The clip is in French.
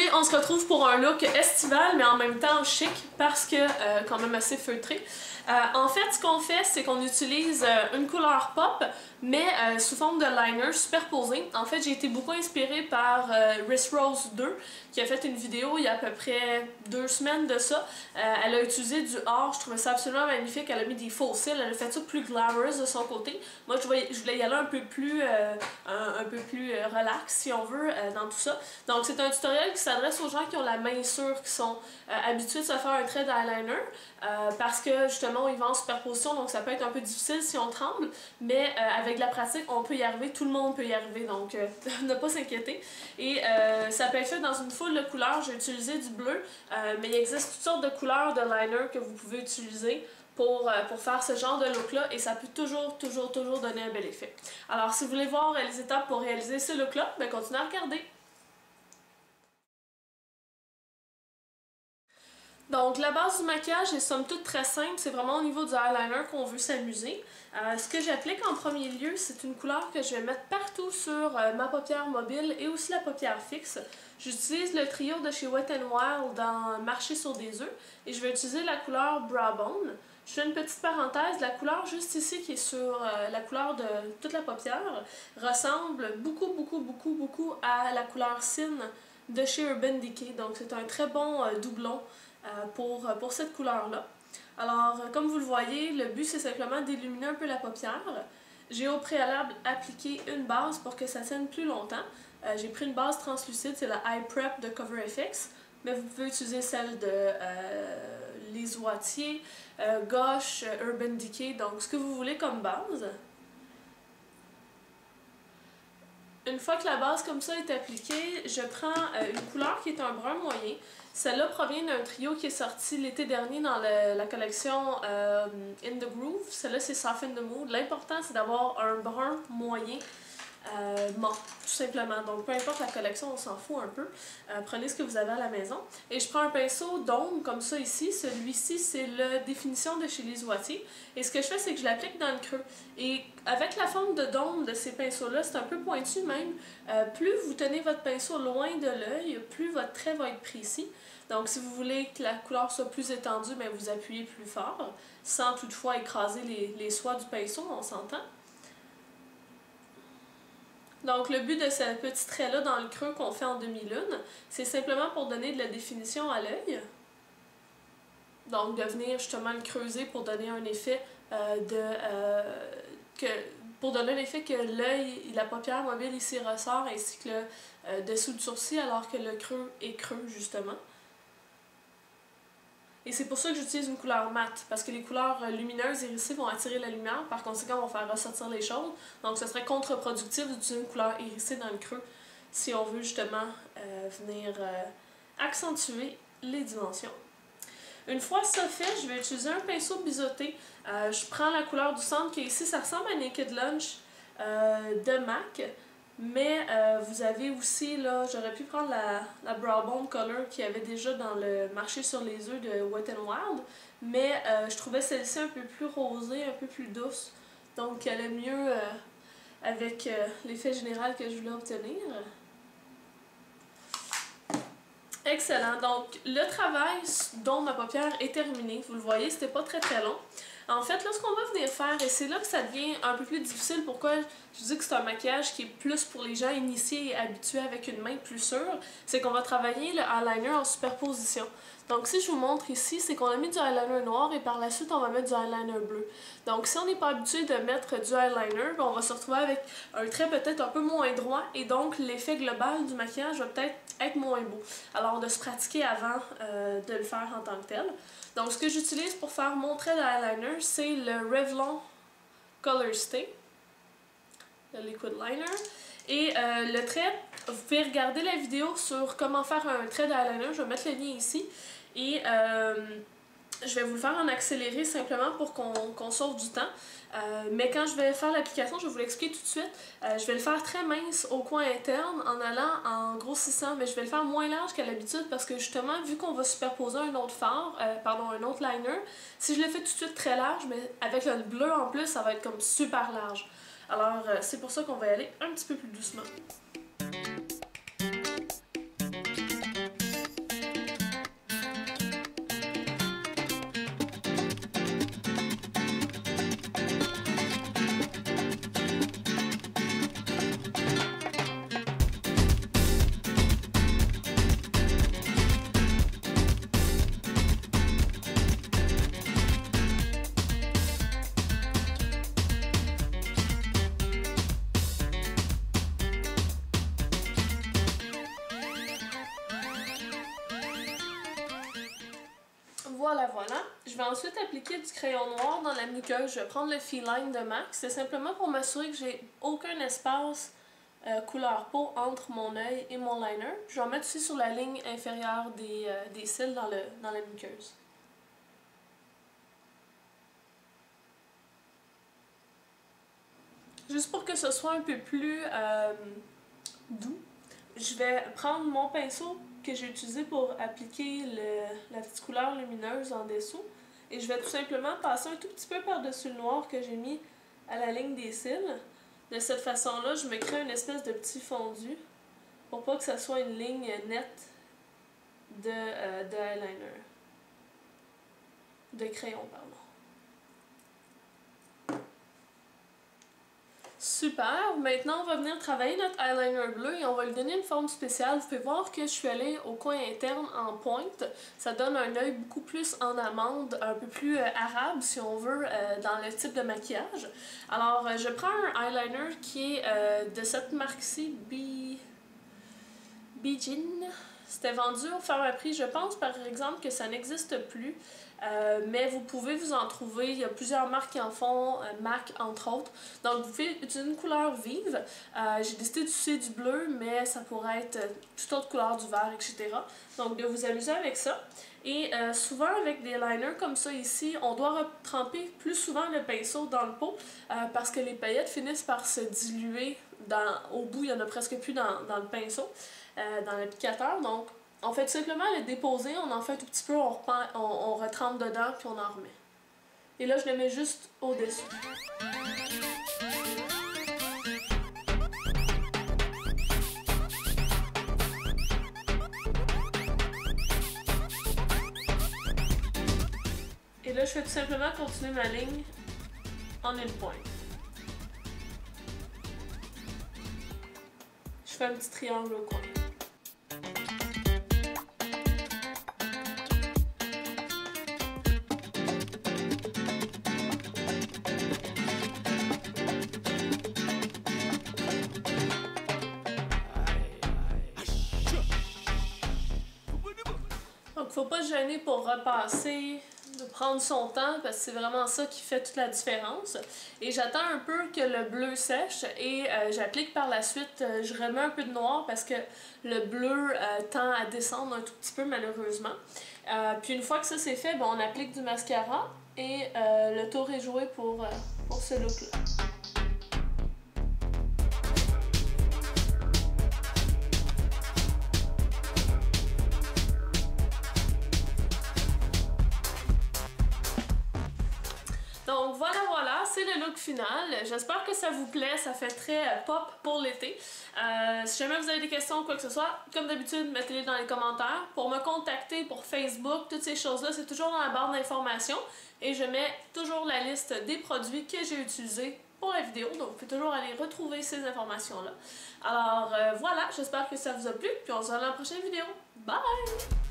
Aujourd'hui, on se retrouve pour un look estival, mais en même temps chic, parce que quand même assez feutré. En fait, ce qu'on fait, c'est qu'on utilise une couleur pop, mais sous forme de liner superposé. En fait, j'ai été beaucoup inspirée par Riss Rose 2, qui a fait une vidéo il y a à peu près 2 semaines de ça. Elle a utilisé du or, je trouvais ça absolument magnifique. Elle a mis des faux cils, elle a fait ça plus glamorous de son côté. Moi, je voulais y aller un peu plus relax, si on veut, dans tout ça. Donc, c'est un tutoriel qui s'adresse aux gens qui ont la main sûre, qui sont habitués de se faire un trait d'eyeliner, parce que justement, ils vont en superposition, donc ça peut être un peu difficile si on tremble, mais avec la pratique, on peut y arriver, tout le monde peut y arriver, donc ne pas s'inquiéter. Et ça peut être fait dans une foule de couleurs. J'ai utilisé du bleu, mais il existe toutes sortes de couleurs de liner que vous pouvez utiliser pour faire ce genre de look-là, et ça peut toujours donner un bel effet. Alors, si vous voulez voir les étapes pour réaliser ce look-là, ben continuez à regarder. Donc, la base du maquillage est somme toute très simple, c'est vraiment au niveau du eyeliner qu'on veut s'amuser. Ce que j'applique en premier lieu, c'est une couleur que je vais mettre partout sur ma paupière mobile et aussi la paupière fixe. J'utilise le trio de chez Wet n Wild dans Marcher sur des œufs et je vais utiliser la couleur Brow Bone. Je fais une petite parenthèse, la couleur juste ici qui est sur la couleur de toute la paupière ressemble beaucoup à la couleur Sin de chez Urban Decay. Donc c'est un très bon doublon pour cette couleur-là. Alors, comme vous le voyez, le but c'est simplement d'illuminer un peu la paupière. J'ai au préalable appliqué une base pour que ça tienne plus longtemps. J'ai pris une base translucide, c'est la Eye Prep de Cover FX, mais vous pouvez utiliser celle de Les Oitiers, Gosh, Urban Decay, donc ce que vous voulez comme base. Une fois que la base comme ça est appliquée, je prends une couleur qui est un brun moyen. Celle-là provient d'un trio qui est sorti l'été dernier dans la collection In the Groove. Celle-là, c'est Soften the Mood. L'important, c'est d'avoir un brun moyen mat, tout simplement. Donc, peu importe la collection, on s'en fout un peu. Prenez ce que vous avez à la maison. Et je prends un pinceau d'ombre comme ça ici. Celui-ci, c'est la définition de chez Les Oitiers. Et ce que je fais, c'est que je l'applique dans le creux. Et avec la forme de d'ombre de ces pinceaux-là, c'est un peu pointu même. Plus vous tenez votre pinceau loin de l'œil, plus votre trait va être précis. Donc, si vous voulez que la couleur soit plus étendue, bien, vous appuyez plus fort, sans toutefois écraser les soies du pinceau, on s'entend. Donc, le but de ce petit trait-là dans le creux qu'on fait en demi-lune, c'est simplement pour donner de la définition à l'œil. Donc, de venir justement le creuser pour donner un effet que l'œil et la paupière mobile ici ressort, ainsi que le dessous du sourcil, alors que le creux est creux, justement. Et c'est pour ça que j'utilise une couleur mate, parce que les couleurs lumineuses hérissées vont attirer la lumière, par conséquent vont faire ressortir les choses. Donc ce serait contre-productif d'utiliser une couleur hérissée dans le creux, si on veut justement venir accentuer les dimensions. Une fois ça fait, je vais utiliser un pinceau biseauté. Je prends la couleur du centre qui est ici, ça ressemble à Naked Lunch de MAC. Mais vous avez aussi, là, j'aurais pu prendre la Brow Bone Color qu'il y avait déjà dans le Marché sur les œufs de Wet n Wild, mais je trouvais celle-ci un peu plus rosée, un peu plus douce, donc elle allait mieux avec l'effet général que je voulais obtenir. Excellent, donc le travail dont ma paupière est terminé, vous le voyez, c'était pas très long. En fait, là, ce qu'on va venir faire, et c'est là que ça devient un peu plus difficile, pourquoi je dis que c'est un maquillage qui est plus pour les gens initiés et habitués avec une main plus sûre, c'est qu'on va travailler le eyeliner en superposition. Donc, si je vous montre ici, c'est qu'on a mis du eyeliner noir et par la suite, on va mettre du eyeliner bleu. Donc, si on n'est pas habitué de mettre du eyeliner, on va se retrouver avec un trait peut-être un peu moins droit et donc l'effet global du maquillage va peut-être être moins beau. Alors, de se pratiquer avant de le faire en tant que tel. Donc, ce que j'utilise pour faire mon trait d'eyeliner, c'est le Revlon Color Stay, le liquid liner. Et le trait, vous pouvez regarder la vidéo sur comment faire un trait d'eyeliner, je vais mettre le lien ici. Et je vais vous le faire en accéléré simplement pour qu'on sauve du temps. Mais quand je vais faire l'application, je vais vous l'expliquer tout de suite. Je vais le faire très mince au coin interne en allant en grossissant, mais je vais le faire moins large qu'à l'habitude parce que justement, vu qu'on va superposer un autre un autre liner, si je le fais tout de suite très large, mais avec le bleu en plus, ça va être comme super large. Alors, c'est pour ça qu'on va y aller un petit peu plus doucement. Voilà, voilà. Je vais ensuite appliquer du crayon noir dans la muqueuse. Je vais prendre le Feeling de MAC. C'est simplement pour m'assurer que j'ai aucun espace couleur peau entre mon œil et mon liner. Je vais en mettre aussi sur la ligne inférieure des cils dans la muqueuse. Juste pour que ce soit un peu plus doux, je vais prendre mon pinceau que j'ai utilisé pour appliquer la petite couleur lumineuse en dessous et je vais tout simplement passer un tout petit peu par-dessus le noir que j'ai mis à la ligne des cils. De cette façon-là, je me crée une espèce de petit fondu pour pas que ça soit une ligne nette de eyeliner. De crayon, pardon. Super! Maintenant, on va venir travailler notre eyeliner bleu et on va lui donner une forme spéciale. Vous pouvez voir que je suis allée au coin interne en pointe. Ça donne un œil beaucoup plus en amande, un peu plus arabe, si on veut, dans le type de maquillage. Alors, je prends un eyeliner qui est de cette marque-ci, Bijin. C'était vendu au Pharma Prix. Je pense par exemple que ça n'existe plus, mais vous pouvez vous en trouver. Il y a plusieurs marques qui en font, MAC entre autres. Donc vous pouvez utiliser une couleur vive. J'ai décidé d'utiliser du bleu, mais ça pourrait être toute autre couleur, du vert, etc. Donc de vous amuser avec ça. Et souvent avec des liners comme ça ici, on doit tremper plus souvent le pinceau dans le pot parce que les paillettes finissent par se diluer. Au bout, il n'y en a presque plus dans le pinceau. Dans l'applicateur, donc on fait tout simplement le déposer, on en fait un tout petit peu, on retrempe dedans puis on en remet. Et là je le mets juste au-dessus. Et là je fais tout simplement continuer ma ligne en une pointe. Je fais un petit triangle au coin. Donc, faut pas se gêner pour repasser, de prendre son temps, parce que c'est vraiment ça qui fait toute la différence. Et j'attends un peu que le bleu sèche et j'applique par la suite, je remets un peu de noir parce que le bleu tend à descendre un tout petit peu malheureusement. Puis une fois que ça c'est fait, bon, on applique du mascara et le tour est joué pour ce look-là. Donc voilà, c'est le look final. J'espère que ça vous plaît, ça fait très pop pour l'été. Si jamais vous avez des questions ou quoi que ce soit, comme d'habitude, mettez-les dans les commentaires. Pour me contacter, pour Facebook, toutes ces choses-là, c'est toujours dans la barre d'informations. Et je mets toujours la liste des produits que j'ai utilisés pour la vidéo. Donc vous pouvez toujours aller retrouver ces informations-là. Alors voilà, j'espère que ça vous a plu. Puis on se voit dans la prochaine vidéo. Bye!